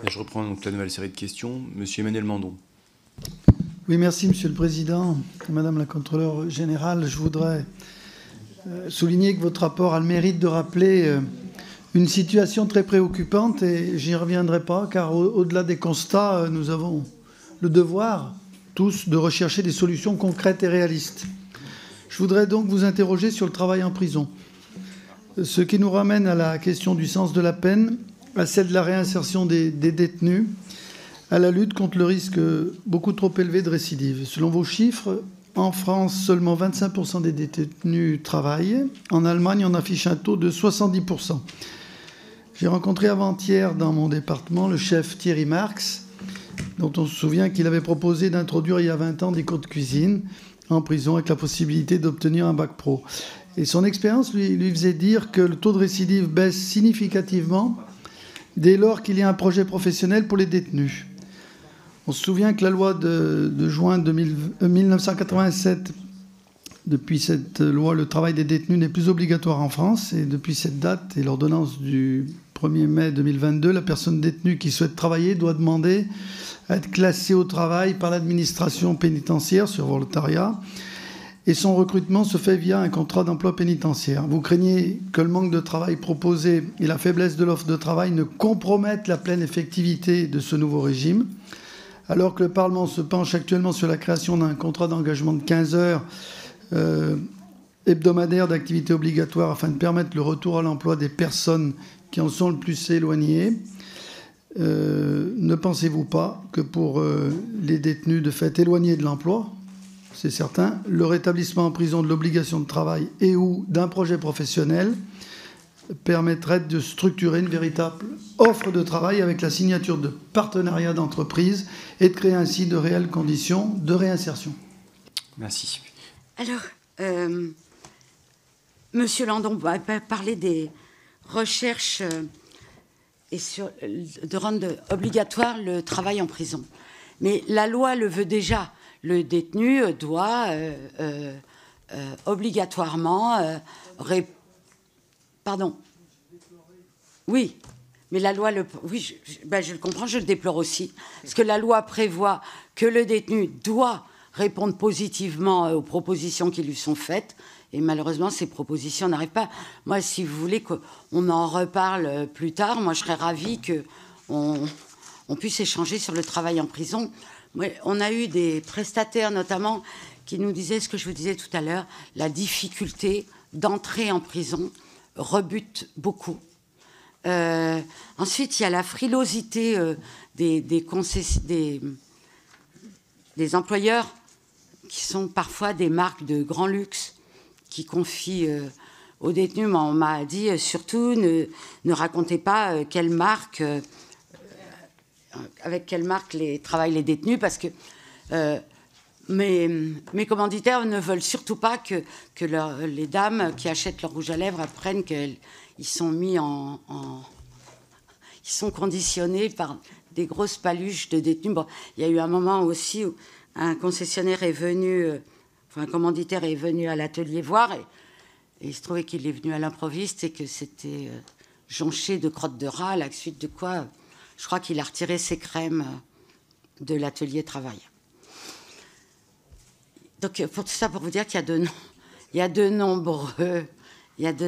Je reprends donc la nouvelle série de questions. Monsieur Emmanuel Mandon. Oui, merci Monsieur le Président. Madame la Contrôleure Générale, je voudrais souligner que votre rapport a le mérite de rappeler une situation très préoccupante et j'y reviendrai pas car au-delà des constats, nous avons le devoir tous de rechercher des solutions concrètes et réalistes. Je voudrais donc vous interroger sur le travail en prison. Ce qui nous ramène à la question du sens de la peine, à celle de la réinsertion des détenus, à la lutte contre le risque beaucoup trop élevé de récidive. Selon vos chiffres, en France, seulement 25% des détenus travaillent. En Allemagne, on affiche un taux de 70%. J'ai rencontré avant-hier dans mon département le chef Thierry Marx, dont on se souvient qu'il avait proposé d'introduire il y a 20 ans des cours de cuisine en prison avec la possibilité d'obtenir un bac pro. Et son expérience lui faisait dire que le taux de récidive baisse significativement dès lors qu'il y a un projet professionnel pour les détenus. On se souvient que la loi de juin 1987, depuis cette loi, le travail des détenus n'est plus obligatoire en France. Et depuis cette date et l'ordonnance du 1er mai 2022, la personne détenue qui souhaite travailler doit demander à être classée au travail par l'administration pénitentiaire sur volontariat. Et son recrutement se fait via un contrat d'emploi pénitentiaire. Vous craignez que le manque de travail proposé et la faiblesse de l'offre de travail ne compromettent la pleine effectivité de ce nouveau régime. Alors que le Parlement se penche actuellement sur la création d'un contrat d'engagement de 15 heures hebdomadaires d'activité obligatoire afin de permettre le retour à l'emploi des personnes qui en sont le plus éloignées, ne pensez-vous pas que pour les détenus de fait éloignés de l'emploi, c'est certain, le rétablissement en prison de l'obligation de travail et ou d'un projet professionnel permettrait de structurer une véritable offre de travail avec la signature de partenariats d'entreprise et de créer ainsi de réelles conditions de réinsertion. Merci. Alors, Monsieur Landon va parler des recherches et de rendre obligatoire le travail en prison. Mais la loi le veut déjà. Le détenu doit obligatoirement... Pardon. Oui, mais la loi... Oui, je le comprends, je le déplore aussi. Parce que la loi prévoit que le détenu doit répondre positivement aux propositions qui lui sont faites. Et malheureusement, ces propositions n'arrivent pas. Moi, si vous voulez qu'on en reparle plus tard, moi, je serais ravie qu'on puisse échanger sur le travail en prison. On a eu des prestataires, notamment, qui nous disaient ce que je vous disais tout à l'heure, la difficulté d'entrer en prison rebute beaucoup. Ensuite, il y a la frilosité des employeurs qui sont parfois des marques de grand luxe qui confient aux détenus. On m'a dit surtout ne racontez pas quelle marque... avec quelle marque travaillent les détenus, parce que mes commanditaires ne veulent surtout pas que les dames qui achètent leur rouge à lèvres apprennent qu'ils sont ils sont conditionnés par des grosses paluches de détenus. Bon, il y a eu un moment aussi où un concessionnaire est venu, un commanditaire est venu à l'atelier voir, et il se trouvait qu'il est venu à l'improviste et que c'était jonché de crottes de rat, à la suite de quoi... Je crois qu'il a retiré ses crèmes de l'atelier travail. Donc, pour tout ça, pour vous dire qu'il y a de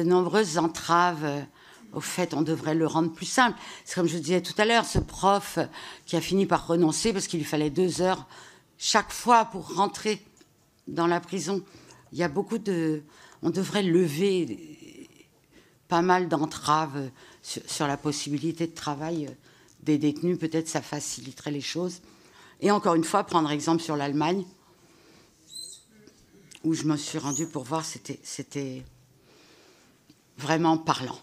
nombreuses entraves au fait. On devrait le rendre plus simple. C'est comme je vous disais tout à l'heure, ce prof qui a fini par renoncer parce qu'il lui fallait 2 heures chaque fois pour rentrer dans la prison. Il y a on devrait lever pas mal d'entraves sur la possibilité de travail des détenus. Peut-être ça faciliterait les choses. Et encore une fois, prendre exemple sur l'Allemagne, où je me suis rendue pour voir, c'était vraiment parlant.